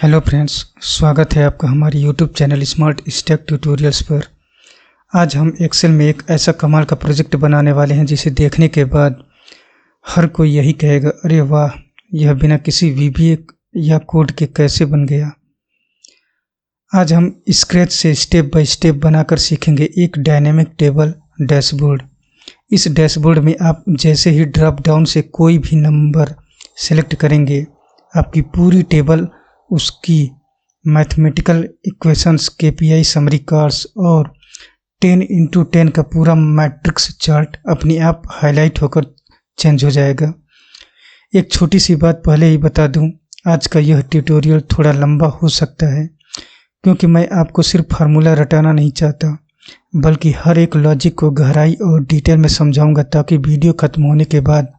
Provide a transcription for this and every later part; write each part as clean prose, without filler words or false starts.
Hello friends, स्वागत है आपका हमारे YouTube channel smart stack tutorials पर। आज हम एक्सेल में एक ऐसा कमाल का प्रोजेक्ट बनाने वाले हैं जिसे देखने के बाद हर कोई यही कहेगा, अरे वाह, यह बिना किसी वीबीए या कोड के कैसे बन गया। आज हम स्क्रैच से स्टेप बाय स्टेप बनाकर सीखेंगे एक डायनेमिक टेबल डैशबोर्ड। इस डैशबोर्ड में आप जैसे ही ड्रॉप डाउन से कोई भी नंबर सेलेक्ट करेंगे, आपकी पूरी टेबल उसकी mathematical equations, KPI, summary cards और 10x10 का पूरा मैट्रिक्स चार्ट अपने आप हाईलाइट होकर चेंज हो जाएगा। एक छोटी सी बात पहले ही बता दूं, आज का यह ट्यूटोरियल थोड़ा लंबा हो सकता है क्योंकि मैं आपको सिर्फ फार्मूला रटाना नहीं चाहता, बल्कि हर एक लॉजिक को गहराई और डिटेल में समझाऊंगा ताकि वीडियो खत्म होने के बाद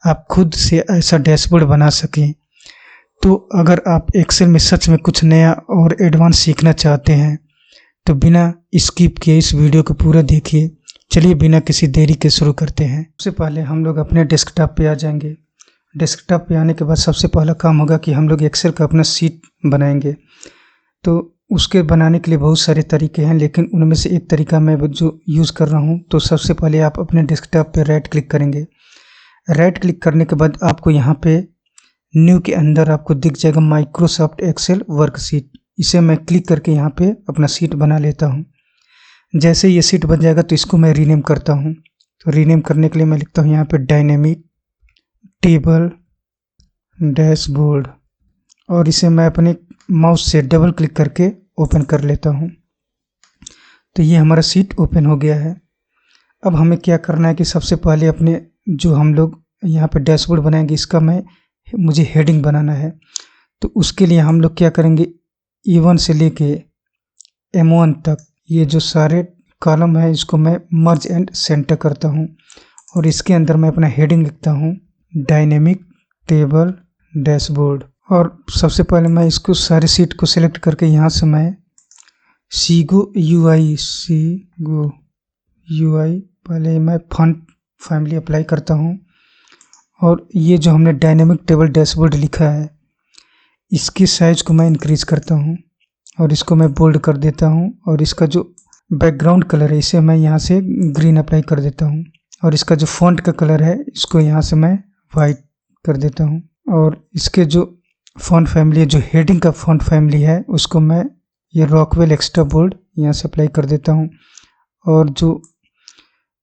आप खुद से ऐसा डैशबोर्ड बना सकें। तो अगर आप एक्सेल में सच में कुछ नया और एडवांस सीखना चाहते हैं तो बिना स्किप किए इस वीडियो को पूरा देखिए। चलिए बिना किसी देरी के शुरू करते हैं। सबसे पहले हम लोग अपने डेस्कटॉप पे आ जाएंगे। डेस्कटॉप पे आने के बाद सबसे पहला काम होगा कि हम लोग एक्सेल का अपना शीट बनाएंगे। तो उसके बनाने के लिए बहुत सारे तरीके हैं, लेकिन उनमें से एक तरीका मैं जो यूज़ कर रहा हूँ। तो सबसे पहले आप अपने डेस्कटॉप पे राइट क्लिक करेंगे। राइट क्लिक करने के बाद आपको यहाँ पे न्यू के अंदर आपको दिख जाएगा माइक्रोसॉफ्ट एक्सेल वर्कशीट। इसे मैं क्लिक करके यहाँ पे अपना शीट बना लेता हूँ। जैसे ये शीट बन जाएगा तो इसको मैं रीनेम करता हूँ। तो रीनेम करने के लिए मैं लिखता हूँ यहाँ पे डायनेमिक टेबल डैशबोर्ड, और इसे मैं अपने माउस से डबल क्लिक करके ओपन कर लेता हूँ। तो ये हमारा शीट ओपन हो गया है। अब हमें क्या करना है कि सबसे पहले अपने जो हम लोग यहाँ पे डैशबोर्ड बनाएंगे इसका मुझे हेडिंग बनाना है। तो उसके लिए हम लोग क्या करेंगे, E1 से लेके M1 तक ये जो सारे कॉलम है इसको मैं मर्ज एंड सेंटर करता हूँ, और इसके अंदर मैं अपना हेडिंग लिखता हूँ डायनेमिक टेबल डैशबोर्ड। और सबसे पहले मैं इसको सारे सीट को सिलेक्ट करके यहाँ से मैं सीगो UI पहले मैं फॉन्ट फैमिली अप्लाई करता हूँ। और ये जो हमने डायनेमिक टेबल डैशबोर्ड लिखा है इसकी साइज को मैं इंक्रीज करता हूँ और इसको मैं बोल्ड कर देता हूँ। और इसका जो बैकग्राउंड कलर है इसे मैं यहाँ से ग्रीन अप्लाई कर देता हूँ, और इसका जो फॉन्ट का कलर है इसको यहाँ से मैं वाइट कर देता हूँ। और इसके जो फॉन्ट फैमिली है, जो हेडिंग का फॉन्ट फैमिली है, उसको मैं ये रॉकवेल एक्स्ट्रा बोल्ड यहाँ से अप्लाई कर देता हूँ। और जो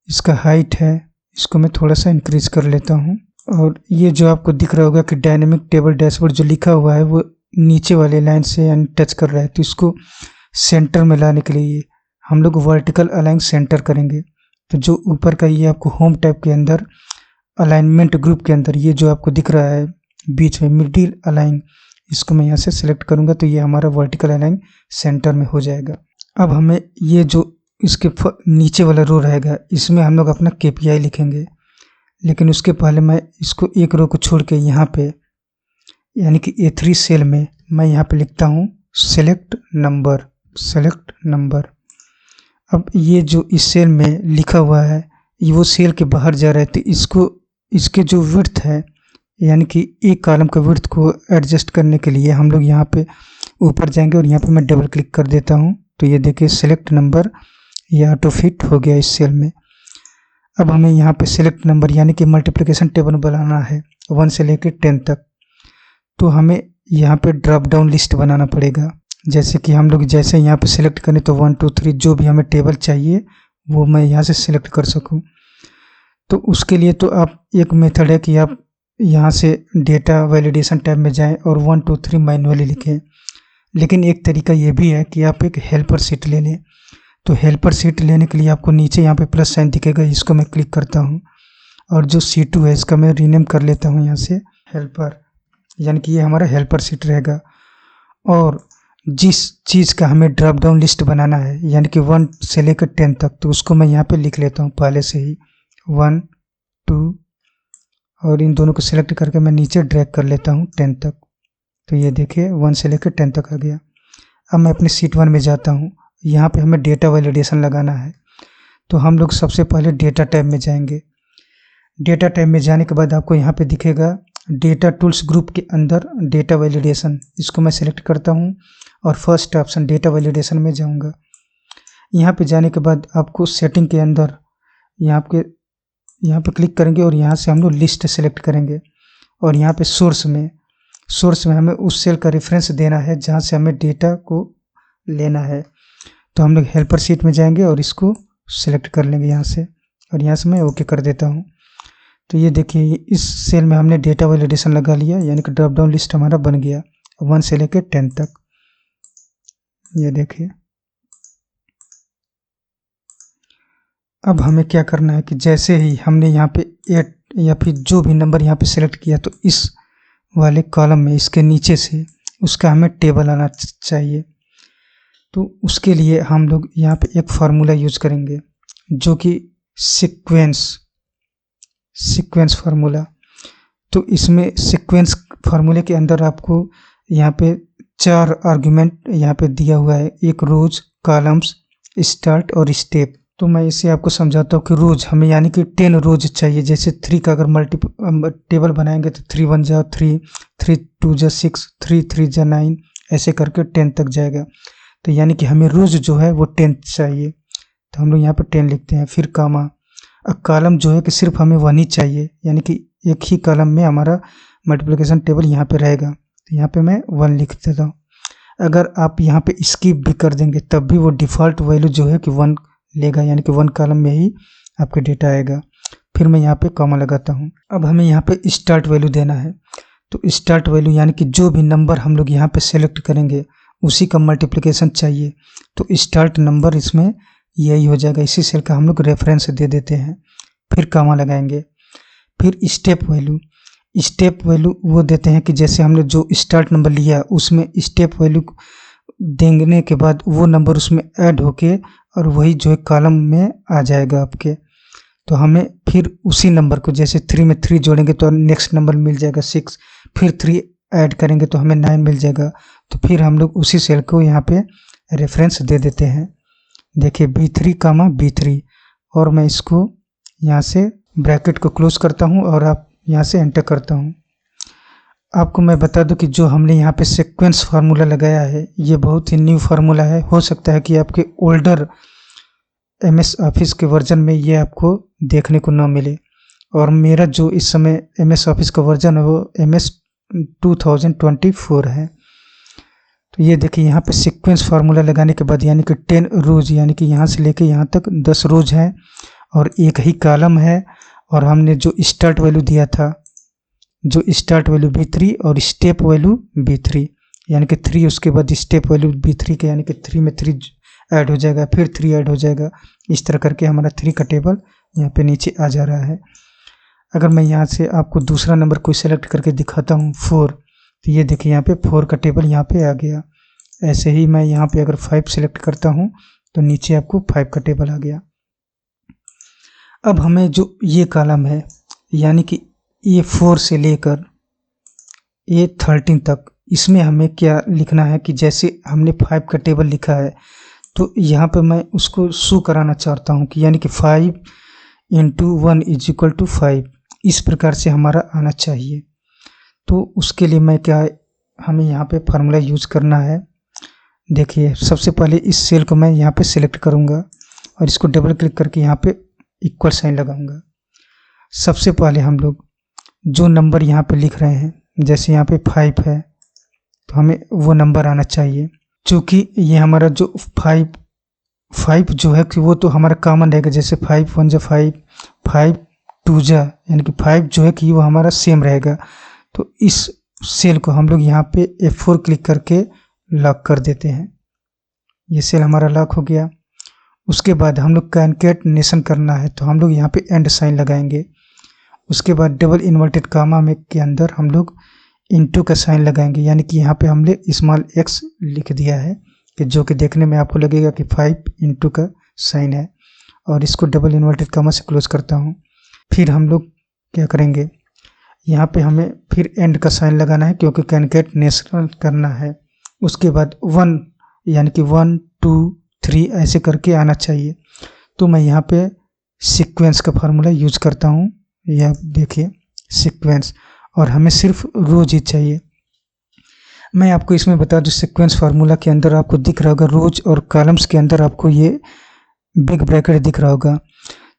इसका हाइट है इसको मैं थोड़ा सा इंक्रीज कर लेता हूँ। और ये जो आपको दिख रहा होगा कि डायनेमिक टेबल डैशबोर्ड जो लिखा हुआ है वो नीचे वाले लाइन से यानी टच कर रहा है, तो इसको सेंटर में लाने के लिए हम लोग वर्टिकल अलाइन सेंटर करेंगे। तो जो ऊपर का ये आपको होम टैब के अंदर अलाइनमेंट ग्रुप के अंदर ये जो आपको दिख रहा है बीच में मिडिल अलाइन, इसको मैं यहाँ से सिलेक्ट करूँगा तो ये हमारा वर्टिकल अलाइन सेंटर में हो जाएगा। अब हमें ये जो इसके नीचे वाला रो रहेगा इसमें हम लोग अपना KPI लिखेंगे, लेकिन उसके पहले मैं इसको एक रो को छोड़ के यहाँ पे यानी कि A3 सेल में मैं यहाँ पे लिखता हूँ सेलेक्ट नंबर। अब ये जो इस सेल में लिखा हुआ है ये वो सेल के बाहर जा रहा है, तो इसके जो विड्थ है यानी कि एक कॉलम का विड्थ को एडजस्ट करने के लिए हम लोग यहाँ पे ऊपर जाएंगे और यहाँ पे मैं डबल क्लिक कर देता हूँ। तो ये देखिए सेलेक्ट नंबर, ये ऑटो फिट हो गया इस सेल में। अब हमें यहाँ पे सेलेक्ट नंबर यानी कि मल्टीप्लिकेशन टेबल बनाना है 1 से लेकर 10 तक। तो हमें यहाँ पे ड्रॉप डाउन लिस्ट बनाना पड़ेगा। जैसे कि हम लोग जैसे यहाँ पे सिलेक्ट करें तो 1 2 3 जो भी हमें टेबल चाहिए वो मैं यहाँ से सिलेक्ट कर सकूँ। तो उसके लिए तो आप एक मेथड है कि आप यहाँ से डेटा वैलिडेशन टैब में जाएं और 1 2 3 मैनुअली लिखें, लेकिन एक तरीका ये भी है कि आप एक हेल्पर शीट ले लें। तो हेल्पर शीट लेने के लिए आपको नीचे यहाँ पे प्लस साइन दिखेगा, इसको मैं क्लिक करता हूँ और जो C2 है इसका मैं रीनेम कर लेता हूँ यहाँ से हेल्पर, यानी कि ये हमारा हेल्पर शीट रहेगा। और जिस चीज़ का हमें ड्रॉप डाउन लिस्ट बनाना है यानी कि 1 से लेकर 10 तक, तो उसको मैं यहाँ पे लिख लेता हूँ पहले से ही 1 2, और इन दोनों को सिलेक्ट करके मैं नीचे ड्रैग कर लेता हूँ 10 तक। तो ये देखिए 1 से लेकर 10 तक आ गया। अब मैं अपने शीट 1 में जाता हूँ। यहाँ पे हमें डेटा वैलिडेशन लगाना है, तो हम लोग सबसे पहले डेटा टैब में जाएंगे। डेटा टैब में जाने के बाद आपको यहाँ पे दिखेगा डेटा टूल्स ग्रुप के अंदर डेटा वैलिडेशन, इसको मैं सेलेक्ट करता हूँ और फर्स्ट ऑप्शन डेटा वैलिडेशन में जाऊँगा। यहाँ पे जाने के बाद आपको सेटिंग के अंदर यहाँ पे क्लिक करेंगे और यहाँ से हम लोग लिस्ट सेलेक्ट करेंगे और यहाँ पे सोर्स में हमें उस सेल का रेफरेंस देना है जहाँ से हमें डेटा को लेना है। तो हम लोग हेल्पर शीट में जाएंगे और इसको सेलेक्ट कर लेंगे यहाँ से, और यहाँ से मैं ओके कर देता हूँ। तो ये देखिए इस सेल में हमने डेटा वैलिडेशन लगा लिया, यानी कि ड्रॉप डाउन लिस्ट हमारा बन गया 1 से लेकर 10 तक। ये देखिए अब हमें क्या करना है कि जैसे ही हमने यहाँ पे 8 या फिर जो भी नंबर यहाँ पे सेलेक्ट किया, तो इस वाले कॉलम में इसके नीचे से उसका हमें टेबल आना चाहिए। तो उसके लिए हम लोग यहाँ पे एक फार्मूला यूज करेंगे जो कि सीक्वेंस फार्मूला। तो इसमें सीक्वेंस फार्मूले के अंदर आपको यहाँ पे 4 आर्गुमेंट यहाँ पे दिया हुआ है, एक रोज, कॉलम्स, स्टार्ट और स्टेप। तो मैं इसे आपको समझाता हूँ कि रोज हमें यानी कि 10 रोज चाहिए। जैसे 3 का अगर टेबल बनाएंगे तो 3 1 जा 3, 3 2 जा 6, 3 3 जा 9, ऐसे करके 10 तक जाएगा। तो यानी कि हमें रोज जो है वो 10 चाहिए, तो हम लोग यहाँ पर 10 लिखते हैं। फिर कामा, कॉलम जो है कि सिर्फ हमें 1 ही चाहिए, यानी कि एक ही कॉलम में हमारा मल्टीप्लिकेशन टेबल यहाँ पे रहेगा, तो यहाँ पे मैं 1 लिख देता हूँ। अगर आप यहाँ पे स्किप भी कर देंगे तब भी वो डिफ़ॉल्ट वैल्यू जो है कि 1 लेगा, यानी कि 1 कॉलम में ही आपके डेटा आएगा। फिर मैं यहाँ पे कॉमा लगाता हूँ। अब हमें यहाँ पे स्टार्ट वैल्यू देना है। तो स्टार्ट वैल्यू यानी कि जो भी नंबर हम लोग यहाँ पे सेलेक्ट करेंगे उसी का मल्टीप्लिकेशन चाहिए, तो स्टार्ट नंबर इसमें यही हो जाएगा। इसी सेल का हम लोग रेफरेंस दे देते हैं। फिर कॉमा लगाएंगे। फिर स्टेप वैल्यू वो देते हैं कि जैसे हमने जो स्टार्ट नंबर लिया उसमें स्टेप वैल्यू देने के बाद वो नंबर उसमें ऐड होके और वही जो है कॉलम में आ जाएगा आपके। तो हमें फिर उसी नंबर को जैसे 3 में 3 जोड़ेंगे तो नेक्स्ट नंबर मिल जाएगा 6, फिर 3 ऐड करेंगे तो हमें 9 मिल जाएगा। तो फिर हम लोग उसी सेल को यहाँ पे रेफरेंस दे देते हैं। देखिए B3, B3, और मैं इसको यहाँ से ब्रैकेट को क्लोज करता हूँ और आप यहाँ से एंटर करता हूँ। आपको मैं बता दूं कि जो हमने यहाँ पे सीक्वेंस फार्मूला लगाया है ये बहुत ही न्यू फार्मूला है। हो सकता है कि आपके ओल्डर MS ऑफिस के वर्जन में ये आपको देखने को ना मिले, और मेरा जो इस समय MS ऑफिस का वर्जन है वो MS 2024 है। तो ये देखिए यहाँ पे सीक्वेंस फार्मूला लगाने के बाद यानी कि 10 रोज, यानी कि यहाँ से लेके यहाँ तक 10 रोज हैं और एक ही कॉलम है, और हमने जो स्टार्ट वैल्यू दिया था, जो स्टार्ट वैल्यू B3 और स्टेप वैल्यू B3, यानी कि 3 उसके बाद स्टेप वैल्यू B3 के, यानी कि 3 में 3 ऐड हो जाएगा, फिर 3 ऐड हो जाएगा। इस तरह करके हमारा 3 का टेबल यहाँ पे नीचे आ जा रहा है। अगर मैं यहाँ से आपको दूसरा नंबर कोई सेलेक्ट करके दिखाता हूँ 4, तो ये देखिए यहाँ पे 4 का टेबल यहाँ पे आ गया। ऐसे ही मैं यहाँ पे अगर 5 सेलेक्ट करता हूँ तो नीचे आपको 5 का टेबल आ गया। अब हमें जो ये कॉलम है यानी कि ये 4 से लेकर ये 13 तक, इसमें हमें क्या लिखना है कि जैसे हमने 5 का टेबल लिखा है तो यहाँ पे मैं उसको शो कराना चाहता हूँ कि यानी कि 5 × 1 = 5, इस प्रकार से हमारा आना चाहिए। तो उसके लिए मैं हमें यहाँ पे फार्मूला यूज करना है। देखिए सबसे पहले इस सेल को मैं यहाँ पे सिलेक्ट करूँगा और इसको डबल क्लिक करके यहाँ पे इक्वल साइन लगाऊंगा। सबसे पहले हम लोग जो नंबर यहाँ पे लिख रहे हैं, जैसे यहाँ पे 5 है तो हमें वो नंबर आना चाहिए। चूँकि ये हमारा जो 5 जो है कि वो तो हमारा कॉमन रहेगा, जैसे 5 1 जा 5, 5 2 जा, यानी कि 5 जो है कि वो हमारा सेम रहेगा। तो इस सेल को हम लोग यहाँ पे F4 क्लिक करके लॉक कर देते हैं। ये सेल हमारा लॉक हो गया। उसके बाद हम लोग कैनकेटनेशन करना है, तो हम लोग यहाँ पे एंड साइन लगाएंगे। उसके बाद डबल इन्वर्टेड कामा में के अंदर हम लोग इनटू का साइन लगाएंगे, यानी कि यहाँ पे हमने स्मॉल x लिख दिया है कि जो कि देखने में आपको लगेगा कि 5 इनटू का साइन है, और इसको डबल इन्वर्टेड कामा से क्लोज करता हूँ। फिर हम लोग क्या करेंगे, यहाँ पे हमें फिर एंड का साइन लगाना है क्योंकि कैनकेटनेशन करना है। उसके बाद 1 यानी कि 1 2 3 ऐसे करके आना चाहिए। तो मैं यहाँ पे सीक्वेंस का फार्मूला यूज करता हूँ, यह देखिए सीक्वेंस, और हमें सिर्फ रोज ही चाहिए। मैं आपको इसमें बता दूं, सीक्वेंस फार्मूला के अंदर आपको दिख रहा होगा रोज और कॉलम्स के अंदर आपको ये बिग ब्रैकेट दिख रहा होगा।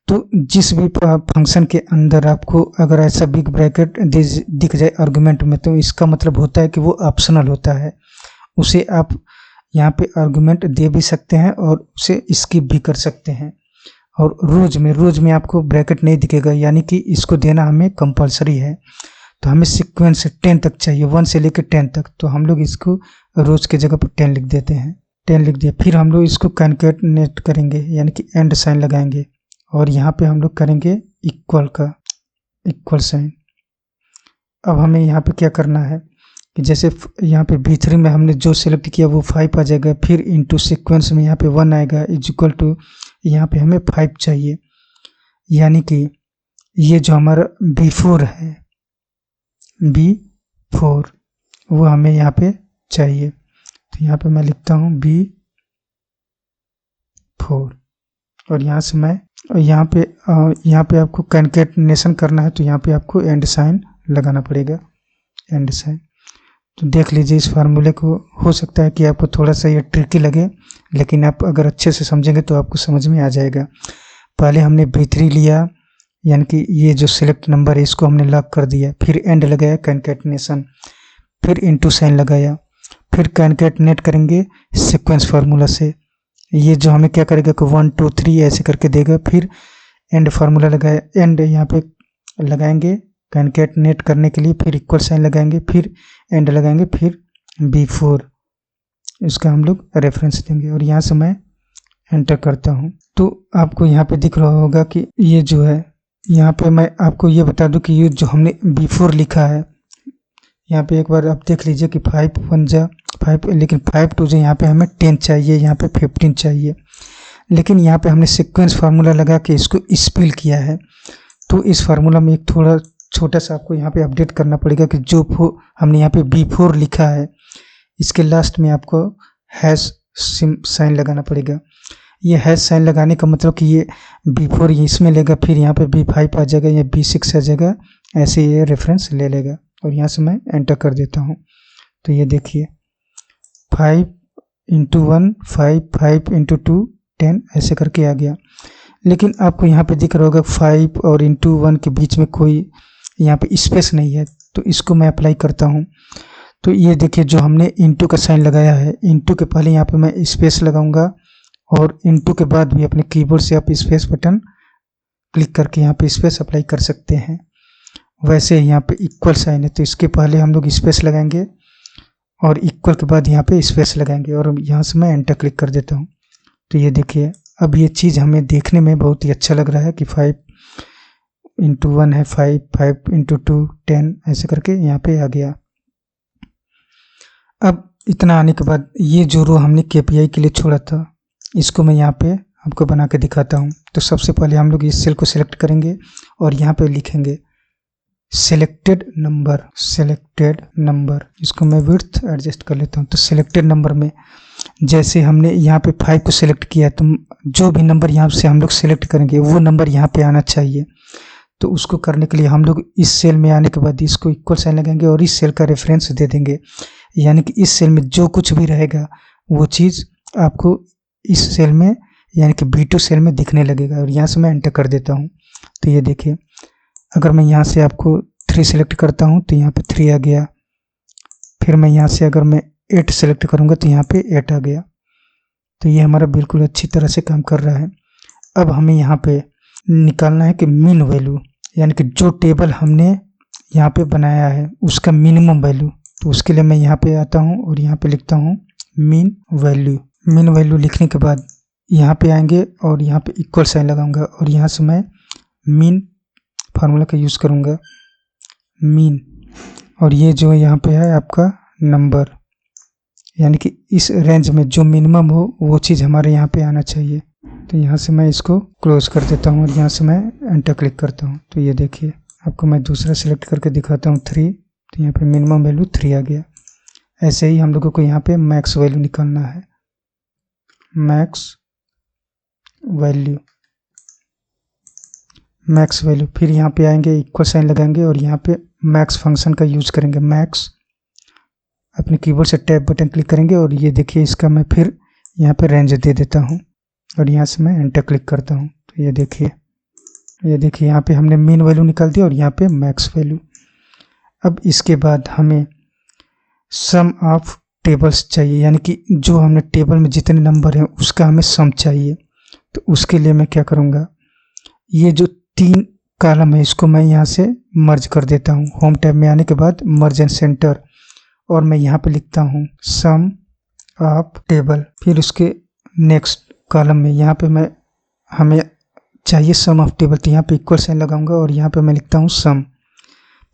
तो जिस भी फंक्शन के अंदर आपको अगर ऐसा बिग ब्रैकेट दिख जाए आर्गुमेंट में, तो इसका मतलब होता है कि वो ऑप्शनल होता है। उसे आप यहाँ पे आर्गुमेंट दे भी सकते हैं और उसे स्किप भी कर सकते हैं। और रोज में आपको ब्रैकेट नहीं दिखेगा, यानी कि इसको देना हमें कंपलसरी है। तो हमें सीक्वेंस 10 तक चाहिए, 1 से लेकर 10 तक। तो हम लोग इसको रोज की जगह पर 10 लिख देते हैं। 10 लिख दिया, फिर हम लोग इसको कैनकेटनेट करेंगे, यानी कि एंड साइन लगाएंगे और यहाँ पे हम लोग करेंगे इक्वल का इक्वल साइन। अब हमें यहाँ पे क्या करना है कि जैसे यहाँ पे B3 में हमने जो सेलेक्ट किया वो 5 आ जाएगा, फिर इनटू सीक्वेंस में यहाँ पे 1 आएगा, इज इक्वल टू यहाँ पे हमें 5 चाहिए, यानी कि ये जो हमारा B4 है, B4 वो हमें यहाँ पे चाहिए। तो यहाँ पे मैं लिखता हूँ B4 और यहाँ से मैं यहाँ पे आपको कैनकेटनेशन करना है, तो यहाँ पे आपको एंड साइन लगाना पड़ेगा, एंड साइन। तो देख लीजिए इस फार्मूले को, हो सकता है कि आपको थोड़ा सा ये ट्रिकी लगे, लेकिन आप अगर अच्छे से समझेंगे तो आपको समझ में आ जाएगा। पहले हमने B3 लिया, यानी कि ये जो सिलेक्ट नंबर है इसको हमने लॉक कर दिया, फिर एंड लगाया कैनकेटनेशन, फिर इनटू साइन लगाया, फिर कैनकेटनेट करेंगे सीक्वेंस फार्मूला से। ये जो हमें क्या करेगा कि 1 2 3 ऐसे करके देगा, फिर एंड फार्मूला लगाया, एंड यहाँ पे लगाएंगे कैनकेटनेट करने के लिए, फिर इक्वल साइन लगाएंगे, फिर एंड लगाएंगे, फिर B4 इसका हम लोग रेफरेंस देंगे और यहाँ से मैं एंटर करता हूँ। तो आपको यहाँ पे दिख रहा होगा कि ये जो है, यहाँ पे मैं आपको ये बता दूं कि ये जो हमने B4 लिखा है, यहाँ पे एक बार आप देख लीजिए कि 5 1 जा 5, लेकिन 5 2 जा यहाँ पे हमें 10 चाहिए, यहाँ पे 15 चाहिए, लेकिन यहाँ पे हमने सीक्वेंस फार्मूला लगा के इसको स्पेल किया है। तो इस फार्मूला में एक थोड़ा छोटा सा आपको यहाँ पे अपडेट करना पड़ेगा कि जो हमने यहाँ पे B4 लिखा है इसके लास्ट में आपको हैश साइन लगाना पड़ेगा। ये हैश साइन लगाने का मतलब कि ये B4 इसमें लेगा, फिर यहाँ पे B5 आ जाएगा या B6 आ जाएगा, ऐसे ये रेफरेंस ले लेगा। और यहाँ से मैं एंटर कर देता हूँ। तो ये देखिए 5 × 1 5, 5 × 2 10 ऐसे करके आ गया। लेकिन आपको यहाँ पे दिख रहा होगा 5 और इंटू 1 के बीच में कोई यहाँ पे स्पेस नहीं है, तो इसको मैं अप्लाई करता हूँ। तो ये देखिए जो हमने इंटू का साइन लगाया है, इंटू के पहले यहाँ पे मैं स्पेस लगाऊंगा और इंटू के बाद भी अपने कीबोर्ड से आप स्पेस बटन क्लिक करके यहाँ पे स्पेस अप्लाई कर सकते हैं। वैसे यहाँ पे इक्वल साइन है, तो इसके पहले हम लोग स्पेस लगाएंगे और इक्वल के बाद यहाँ पे स्पेस लगाएंगे और यहाँ से मैं एंटर क्लिक कर देता हूँ। तो ये देखिए अब ये चीज़ हमें देखने में बहुत ही अच्छा लग रहा है कि 5 × 1 है 5, 5 × 2 10 ऐसे करके यहाँ पे आ गया। अब इतना आने के बाद ये जो रो हमने KPI के लिए छोड़ा था, इसको मैं यहाँ पे आपको बना के दिखाता हूँ। तो सबसे पहले हम लोग इस सेल को सिलेक्ट करेंगे और यहाँ पे लिखेंगे सेलेक्टेड नंबर। इसको मैं विड्थ एडजस्ट कर लेता हूँ। तो सिलेक्टेड नंबर में जैसे हमने यहाँ पे 5 को सिलेक्ट किया, तो जो भी नंबर यहाँ से हम लोग सिलेक्ट करेंगे वो नंबर यहाँ पे आना चाहिए। तो उसको करने के लिए हम लोग इस सेल में आने के बाद इसको इक्वल साइन लगाएंगे और इस सेल का रेफरेंस दे देंगे, यानी कि इस सेल में जो कुछ भी रहेगा वो चीज़ आपको इस सेल में यानी कि B2 सेल में दिखने लगेगा। और यहाँ से मैं एंटर कर देता हूँ। तो ये देखिए अगर मैं यहाँ से आपको 3 सेलेक्ट करता हूँ तो यहाँ पे 3 आ गया, फिर मैं यहाँ से अगर मैं 8 सेलेक्ट करूँगा तो यहाँ पे 8 आ गया। तो ये हमारा बिल्कुल अच्छी तरह से काम कर रहा है। अब हमें यहाँ पे निकालना है कि मीन वैल्यू, यानी कि जो टेबल हमने यहाँ पे बनाया है उसका मिनिमम वैल्यू। तो उसके लिए मैं यहाँ पे आता हूँ और यहाँ पे लिखता हूँ मीन वैल्यू लिखने के बाद यहाँ पे आएंगे और यहाँ पे इक्वल साइन लगाऊंगा और यहाँ से मैं मीन फार्मूला का यूज़ करूँगा मीन, और ये जो यहाँ पे है आपका नंबर, यानी कि इस रेंज में जो मिनिमम हो वो चीज़ हमारे यहाँ पे आना चाहिए। तो यहाँ से मैं इसको क्लोज कर देता हूँ और यहाँ से मैं एंटर क्लिक करता हूँ। तो ये देखिए आपको मैं दूसरा सिलेक्ट करके दिखाता हूँ 3, तो यहाँ पे मिनिमम वैल्यू 3 आ गया। ऐसे ही हम लोगों को यहाँ पे मैक्स वैल्यू निकालना है, मैक्स वैल्यू। फिर यहाँ पे आएंगे इक्वल साइन लगाएंगे और यहाँ पे मैक्स फंक्शन का यूज करेंगे। मैक्स, अपने कीबोर्ड से टैब बटन क्लिक करेंगे और ये देखिए इसका मैं फिर यहाँ पे रेंज दे देता हूँ और यहाँ से मैं एंटर क्लिक करता हूँ। तो ये देखिए यहाँ पे हमने मीन वैल्यू निकाल दिया और यहाँ पे मैक्स वैल्यू। अब इसके बाद हमें सम ऑफ टेबल्स चाहिए, यानी कि जो हमने टेबल में जितने नंबर हैं उसका हमें सम चाहिए। तो उसके लिए मैं क्या करूँगा, ये जो 3 कॉलम है इसको मैं यहाँ से मर्ज कर देता हूँ। होम टैब में आने के बाद मर्ज एंड सेंटर, और मैं यहाँ पे लिखता हूँ सम ऑफ टेबल। फिर उसके नेक्स्ट कॉलम में यहाँ पे हमें चाहिए सम ऑफ टेबल, तो यहाँ पे इक्वल साइन लगाऊंगा और यहाँ पे मैं लिखता हूँ सम।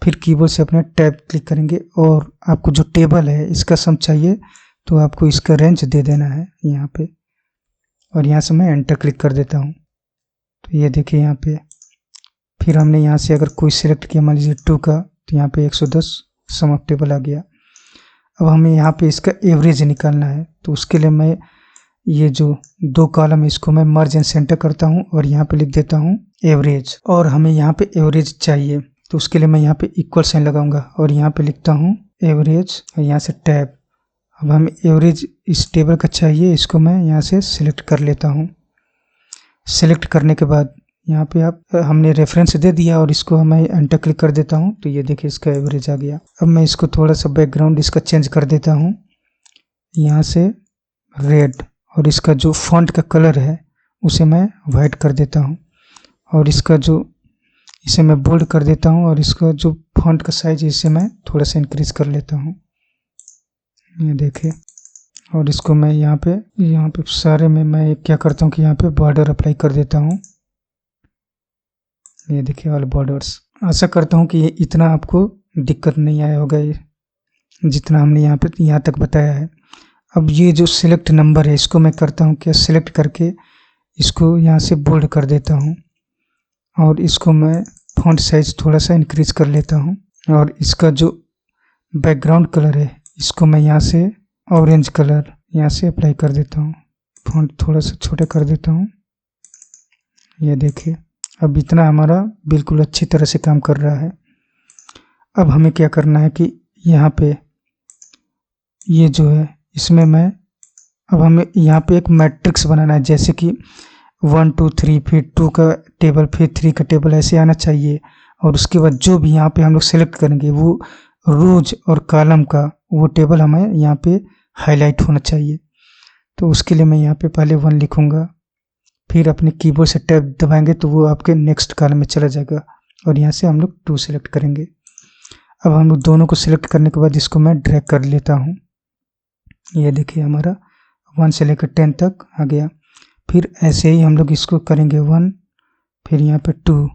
फिर कीबोर्ड से अपना टैब क्लिक करेंगे और आपको जो टेबल है इसका सम चाहिए तो आपको इसका रेंज दे देना है यहाँ पे, और यहाँ से मैं एंटर क्लिक कर देता हूँ। तो ये देखिए यहाँ पे फिर हमने यहाँ से अगर कोई सिलेक्ट किया, मान लीजिए 2 का, तो यहाँ पे 110 सम ऑफ टेबल आ गया। अब हमें यहाँ पे इसका एवरेज निकालना है, तो उसके लिए मैं ये जो 2 कॉलम है इसको मैं मर्ज एंड सेंटर करता हूँ और यहाँ पे लिख देता हूँ एवरेज, और हमें यहाँ पे एवरेज चाहिए तो उसके लिए मैं यहाँ पे इक्वल साइन लगाऊंगा और यहाँ पे लिखता हूँ एवरेज और यहाँ से टैब। अब हमें एवरेज इस टेबल का चाहिए, इसको मैं यहाँ से सिलेक्ट कर लेता हूँ। सिलेक्ट करने के बाद यहाँ पे हमने रेफरेंस दे दिया और इसको मैं एंटर क्लिक कर देता हूँ। तो ये देखिए इसका एवरेज आ गया। अब मैं इसको थोड़ा सा बैकग्राउंड इसका चेंज कर देता हूँ यहाँ से रेड, और इसका जो फॉन्ट का कलर है उसे मैं वाइट कर देता हूँ, और इसे मैं बोल्ड कर देता हूँ, और इसका जो फॉन्ट का साइज है इसे मैं थोड़ा सा इंक्रीज कर लेता हूँ। ये देखिए, और इसको मैं यहाँ पे सारे में मैं क्या करता हूँ कि यहाँ पे बॉर्डर अप्लाई कर देता हूँ। ये देखिए ऑल बॉर्डर्स। आशा करता हूँ कि इतना आपको दिक्कत नहीं आया होगा जितना हमने यहाँ तक बताया है। अब ये जो सिलेक्ट नंबर है इसको मैं करता हूँ क्या, सिलेक्ट करके इसको यहाँ से बोल्ड कर देता हूँ और इसको मैं फॉन्ट साइज थोड़ा सा इंक्रीज कर लेता हूँ, और इसका जो बैकग्राउंड कलर है इसको मैं यहाँ से ऑरेंज कलर यहाँ से अप्लाई कर देता हूँ। फॉन्ट थोड़ा सा छोटा कर देता हूँ। ये देखिए अब इतना हमारा बिल्कुल अच्छी तरह से काम कर रहा है। अब हमें क्या करना है कि यहाँ पे ये जो है इसमें अब हमें यहाँ पे एक मैट्रिक्स बनाना है, जैसे कि 1 2 3, फिर 2 का टेबल, फिर 3 का टेबल, ऐसे आना चाहिए। और उसके बाद जो भी यहाँ पे हम लोग सेलेक्ट करेंगे वो रोज और कॉलम का वो टेबल हमें यहाँ पे हाईलाइट होना चाहिए। तो उसके लिए मैं यहाँ पे पहले 1 लिखूँगा, फिर अपने कीबोर्ड से टैब दबाएंगे तो वो आपके नेक्स्ट कॉलम में चला जाएगा, और यहाँ से हम लोग 2 सेलेक्ट करेंगे। अब हम लोग दोनों को सिलेक्ट करने के बाद इसको मैं ड्रैग कर लेता हूँ। ये देखिए हमारा 1 से लेकर 10 तक आ गया। फिर ऐसे ही हम लोग इसको करेंगे 1, फिर यहाँ पे 2।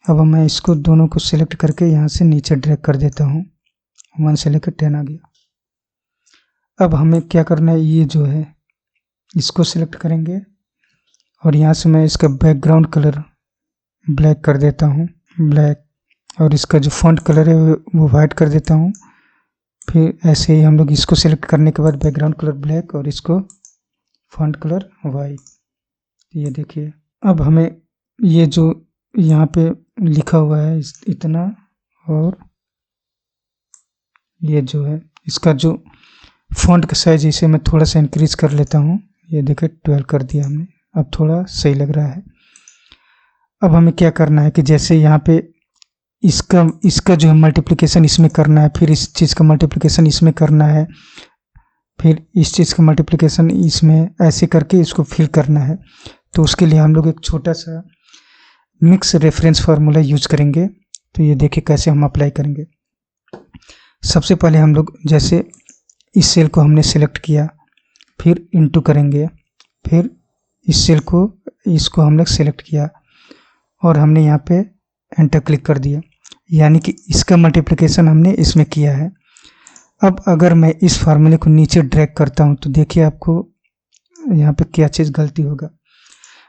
अब मैं इसको दोनों को सिलेक्ट करके यहाँ से नीचे ड्रैग कर देता हूँ। 1 से लेकर 10 आ गया। अब हमें क्या करना है, ये जो है इसको सिलेक्ट करेंगे और यहाँ से मैं इसका बैकग्राउंड कलर ब्लैक कर देता हूँ, ब्लैक, और इसका जो फॉन्ट कलर है वो वाइट कर देता हूँ। फिर ऐसे ही हम लोग इसको सिलेक्ट करने के बाद बैकग्राउंड कलर ब्लैक और इसको फॉन्ट कलर वाइट। ये देखिए अब हमें ये जो यहाँ पे लिखा हुआ है इतना, और ये जो है इसका जो फॉन्ट का साइज इसे मैं थोड़ा सा इंक्रीज कर लेता हूँ। ये देखिए 12 कर दिया हमने, अब थोड़ा सही लग रहा है। अब हमें क्या करना है कि जैसे यहाँ पे इसका जो है मल्टीप्लिकेशन इसमें करना है, फिर इस चीज़ का मल्टीप्लिकेशन इसमें करना है, फिर इस चीज़ का मल्टीप्लिकेशन इसमें, ऐसे करके इसको फिल करना है। तो उसके लिए हम लोग एक छोटा सा मिक्स रेफरेंस फार्मूला यूज करेंगे। तो ये देखिए कैसे हम अप्लाई करेंगे। सबसे पहले हम लोग जैसे इस सेल को हमने सेलेक्ट किया, फिर इनटू करेंगे, फिर इस सेल को इसको हम लोग सेलेक्ट किया और हमने यहाँ पे एंटर क्लिक कर दिया, यानी कि इसका मल्टीप्लिकेशन हमने इसमें किया है। अब अगर मैं इस फार्मूले को नीचे ड्रैग करता हूँ तो देखिए आपको यहाँ पे क्या चीज़ गलती होगा।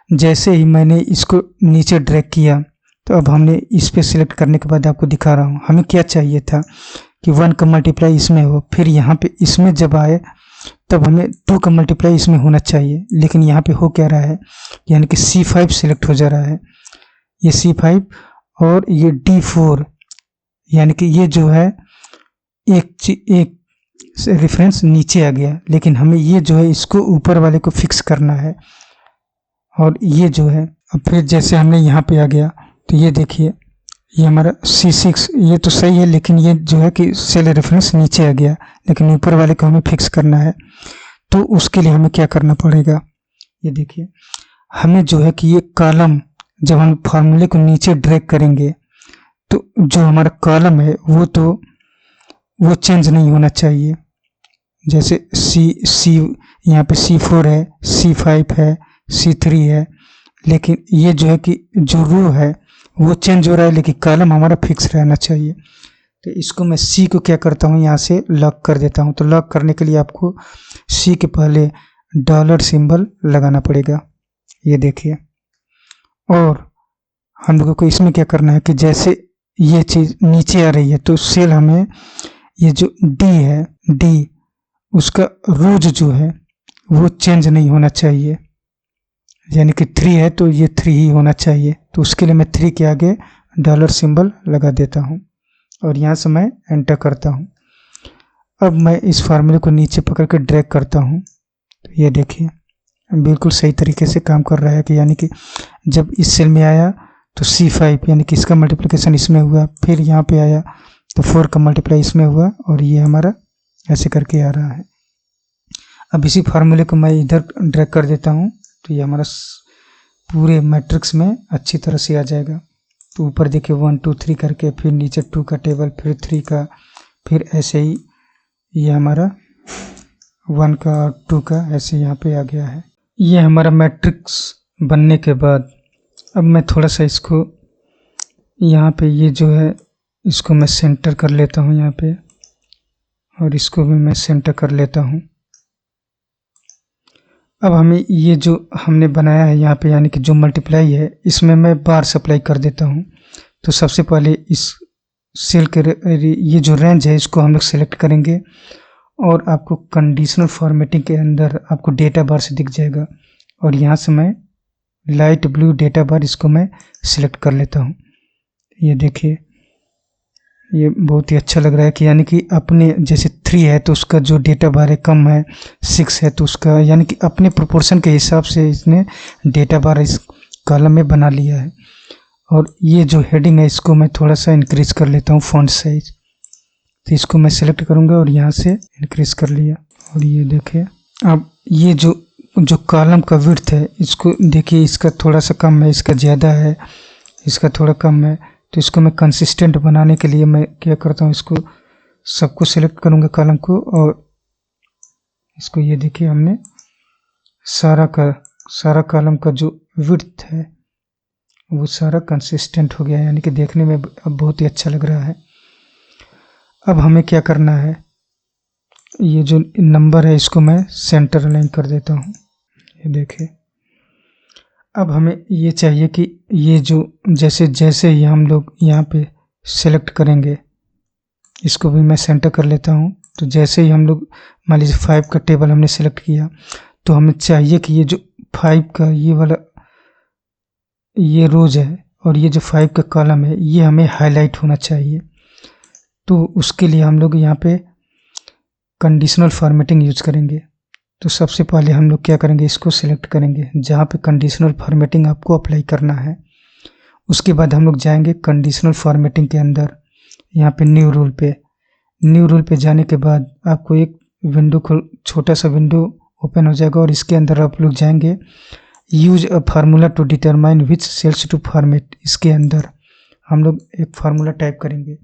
जैसे ही मैंने इसको नीचे ड्रैग किया तो अब हमने इस पे सिलेक्ट करने के बाद आपको दिखा रहा हूँ, हमें क्या चाहिए था कि 1 का मल्टीप्लाई इसमें हो, फिर यहाँ पे इसमें जब आए तब हमें 2 का मल्टीप्लाई इसमें होना चाहिए, लेकिन यहाँ पे हो क्या रहा है, यानी कि C5 सिलेक्ट हो जा रहा है, ये C5 और ये D4 यानी कि ये जो है एक रेफरेंस नीचे आ गया, लेकिन हमें ये जो है इसको ऊपर वाले को फिक्स करना है। और ये जो है अब फिर जैसे हमने यहाँ पे आ गया तो ये देखिए ये हमारा C6 ये तो सही है, लेकिन ये जो है कि सेल रेफरेंस नीचे आ गया, लेकिन ऊपर वाले को हमें फिक्स करना है। तो उसके लिए हमें क्या करना पड़ेगा, ये देखिए हमें जो है कि ये कॉलम जब हम फार्मूले को नीचे ड्रैग करेंगे तो जो हमारा कॉलम है वो चेंज नहीं होना चाहिए। जैसे सी यहाँ पे C4 है, C5 है, C3 है, लेकिन ये जो है कि जो रो है वो चेंज हो रहा है, लेकिन कॉलम हमारा फिक्स रहना चाहिए। तो इसको मैं C को क्या करता हूँ, यहाँ से लॉक कर देता हूँ। तो लॉक करने के लिए आपको C के पहले डॉलर सिंबल लगाना पड़ेगा, ये देखिए। और हम लोगों को इसमें क्या करना है कि जैसे ये चीज़ नीचे आ रही है तो सेल हमें ये जो D है, D उसका रोज जो है वो चेंज नहीं होना चाहिए। यानी कि 3 है तो ये 3 ही होना चाहिए। तो उसके लिए मैं 3 के आगे डॉलर सिंबल लगा देता हूँ और यहाँ से मैं एंटर करता हूँ। अब मैं इस फार्मूले को नीचे पकड़ के ड्रैग करता हूँ तो ये देखिए बिल्कुल सही तरीके से काम कर रहा है कि यानी कि जब इस सेल में आया तो C5 यानी कि इसका मल्टीप्लिकेशन इसमें हुआ, फिर यहाँ पे आया तो 4 का मल्टीप्लाई इसमें हुआ और ये हमारा ऐसे करके आ रहा है। अब इसी फार्मूले को मैं इधर ड्रैग कर देता हूँ तो ये हमारा पूरे मैट्रिक्स में अच्छी तरह से आ जाएगा। तो ऊपर देखिए 1 2 3 करके, फिर नीचे 2 का टेबल, फिर 3 का, फिर ऐसे ही ये हमारा 1 का और 2 का ऐसे यहाँ पे आ गया है। ये हमारा मैट्रिक्स बनने के बाद अब मैं थोड़ा सा इसको यहाँ पे ये जो है इसको मैं सेंटर कर लेता हूँ यहाँ पे, और इसको भी मैं सेंटर कर लेता हूँ। अब हमें ये जो हमने बनाया है यहाँ पे यानी कि जो मल्टीप्लाई है इसमें मैं बार सप्लाई कर देता हूँ। तो सबसे पहले इस सेल के ये जो रेंज है इसको हम लोग सेलेक्ट करेंगे और आपको कंडीशनल फॉर्मेटिंग के अंदर आपको डेटा बार से दिख जाएगा, और यहाँ से मैं लाइट ब्लू डेटा बार इसको मैं सिलेक्ट कर लेता हूँ। ये देखिए ये बहुत ही अच्छा लग रहा है कि यानी कि अपने जैसे 3 है तो उसका जो डेटा बार है कम है, 6 है तो उसका यानी कि अपने प्रोपोर्शन के हिसाब से इसने डेटा बार इस कॉलम में बना लिया है। और ये जो हेडिंग है इसको मैं थोड़ा सा इंक्रीज कर लेता हूँ फॉन्ट साइज। तो इसको मैं सेलेक्ट करूँगा और यहाँ से इंक्रीज कर लिया। और ये देखिए अब ये जो कॉलम का विड्थ है इसको देखिए, इसका थोड़ा सा कम है, इसका ज़्यादा है, इसका थोड़ा कम है। तो इसको मैं कंसिस्टेंट बनाने के लिए मैं क्या करता हूँ, इसको सबको सिलेक्ट करूँगा कॉलम को, और इसको ये देखिए हमने सारा कॉलम का जो विड्थ है वो सारा कंसिस्टेंट हो गया है, यानी कि देखने में अब बहुत ही अच्छा लग रहा है। अब हमें क्या करना है, ये जो नंबर है इसको मैं सेंटर अलाइन कर देता हूँ। ये देखिए अब हमें ये चाहिए कि ये जो जैसे ही हम लोग यहाँ पे सेलेक्ट करेंगे इसको भी मैं सेंटर कर लेता हूँ। तो जैसे ही हम लोग मान लीजिए 5 का टेबल हमने सेलेक्ट किया तो हमें चाहिए कि ये जो 5 का ये वाला ये रोज है और ये जो 5 का कॉलम है ये हमें हाईलाइट होना चाहिए। तो उसके लिए हम लोग यहाँ पे कंडीशनल फॉर्मेटिंग यूज करेंगे। तो सबसे पहले हम लोग क्या करेंगे, इसको सिलेक्ट करेंगे जहाँ पे कंडीशनल फॉर्मेटिंग आपको अप्लाई करना है। उसके बाद हम लोग जाएंगे कंडीशनल फॉर्मेटिंग के अंदर, यहाँ पे न्यू रूल पे जाने के बाद आपको एक विंडो छोटा सा विंडो ओपन हो जाएगा, और इसके अंदर आप लोग जाएंगे use a formula to determine which cells to format. इसके अंदर हम लोग एक फार्मूला टाइप करेंगे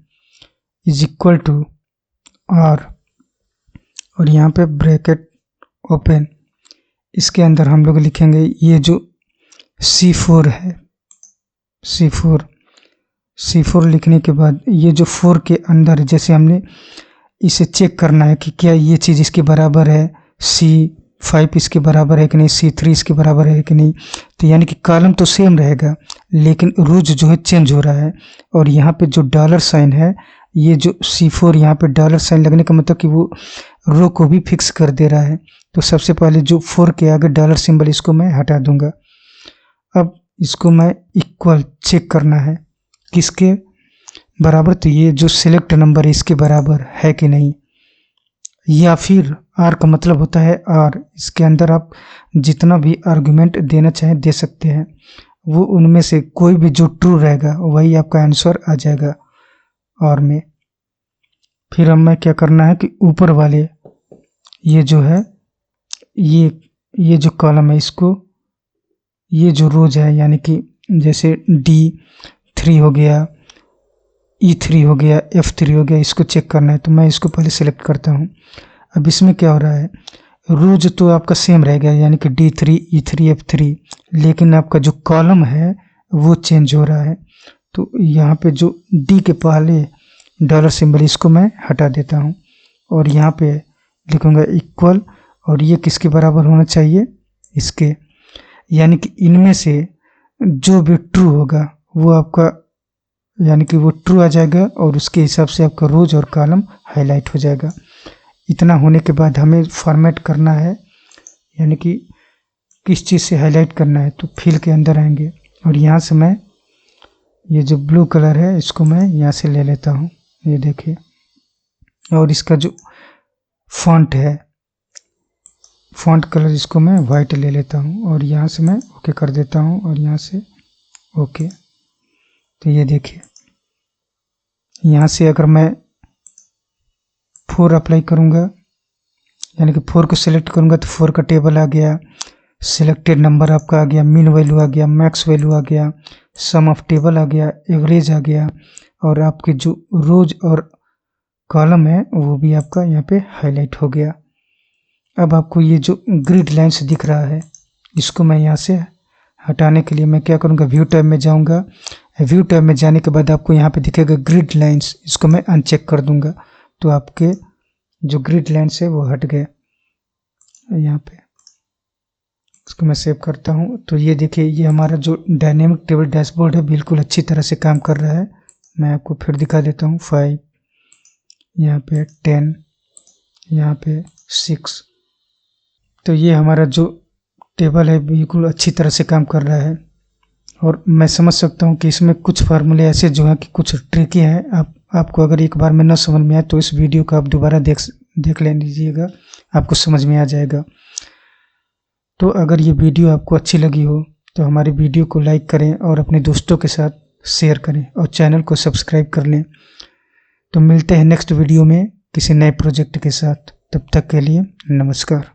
इज इक्वल टू आर, और यहाँ पे ब्रैकेट ओपन, इसके अंदर हम लोग लिखेंगे ये जो C4 है, C4 लिखने के बाद ये जो 4 के अंदर जैसे हमने इसे चेक करना है कि क्या ये चीज़ इसके बराबर है, C5 इसके बराबर है कि नहीं, C3 इसके बराबर है कि नहीं। तो यानी कि कॉलम तो सेम रहेगा लेकिन रोज जो है चेंज हो रहा है। और यहाँ पे जो डॉलर साइन है, ये जो C4 यहाँ पे डॉलर साइन लगने का मतलब कि वो रो को भी फिक्स कर दे रहा है। तो सबसे पहले जो 4 के आगे डॉलर सिंबल इसको मैं हटा दूंगा। अब इसको मैं इक्वल चेक करना है किसके, बराबर, तो ये जो सिलेक्ट नंबर है इसके बराबर है कि नहीं, या फिर आर का मतलब होता है आर, इसके अंदर आप जितना भी आर्गुमेंट देना चाहें दे सकते हैं, वो उनमें से कोई भी जो ट्रू रहेगा वही आपका आंसर आ जाएगा और में। फिर हमें क्या करना है कि ऊपर वाले ये जो है ये जो कॉलम है इसको, ये जो रोज है यानी कि जैसे D3 हो गया, E3 हो गया, F3 हो गया, इसको चेक करना है। तो मैं इसको पहले सेलेक्ट करता हूँ। अब इसमें क्या हो रहा है, रोज तो आपका सेम रहेगा यानी कि D3, E3, F3, लेकिन आपका जो कॉलम है वो चेंज हो रहा है। तो यहाँ पे जो D के पहले डॉलर सिंबल इसको मैं हटा देता हूँ और यहाँ पे लिखूँगा इक्वल, और ये किसके बराबर होना चाहिए, इसके, यानी कि इनमें से जो भी ट्रू होगा वो आपका यानी कि वो ट्रू आ जाएगा और उसके हिसाब से आपका रोज और कॉलम हाईलाइट हो जाएगा। इतना होने के बाद हमें फॉर्मेट करना है, यानी कि किस चीज़ से हाईलाइट करना है। तो फिल के अंदर आएंगे और यहाँ से मैं ये जो ब्लू कलर है इसको मैं यहाँ से ले लेता हूँ, ये देखिए, और इसका जो फॉन्ट है, फॉन्ट कलर इसको मैं वाइट ले लेता हूँ और यहाँ से मैं ओके कर देता हूँ और यहाँ से ओके। तो ये देखिए, यहाँ से अगर मैं 4 अप्लाई करूँगा यानी कि 4 को सिलेक्ट करूँगा तो 4 का टेबल आ गया, सिलेक्टेड नंबर आपका आ गया, मीन वैल्यू आ गया, मैक्स वैल्यू आ गया, सम ऑफ टेबल आ गया, एवरेज आ गया, और आपके जो रोज और कॉलम है वो भी आपका यहाँ पे हाईलाइट हो गया। अब आपको ये जो ग्रिड लाइन्स दिख रहा है इसको मैं यहाँ से हटाने के लिए मैं क्या करूँगा, व्यू टैब में जाऊँगा। व्यू टैब में जाने के बाद आपको यहाँ पे दिखेगा ग्रिड लाइन्स, इसको मैं अनचेक कर दूँगा तो आपके जो ग्रिड लाइन्स है वो हट गए। यहाँ पे इसको मैं सेव करता हूँ। तो ये देखिए, ये हमारा जो डायनेमिक टेबल डैशबोर्ड है बिल्कुल अच्छी तरह से काम कर रहा है। मैं आपको फिर दिखा देता हूँ। 5, यहाँ पे 10, यहाँ पे 6। तो ये हमारा जो टेबल है बिल्कुल अच्छी तरह से काम कर रहा है। और मैं समझ सकता हूँ कि इसमें कुछ फार्मूले ऐसे जो हैं कि कुछ ट्रिकी हैं। आपको अगर एक बार में न समझ में आए तो इस वीडियो को आप दोबारा देख लीजिएगा, आपको समझ में आ जाएगा। तो अगर ये वीडियो आपको अच्छी लगी हो तो हमारी वीडियो को लाइक करें और अपने दोस्तों के साथ शेयर करें और चैनल को सब्सक्राइब कर लें। तो मिलते हैं नेक्स्ट वीडियो में किसी नए प्रोजेक्ट के साथ। तब तक के लिए नमस्कार।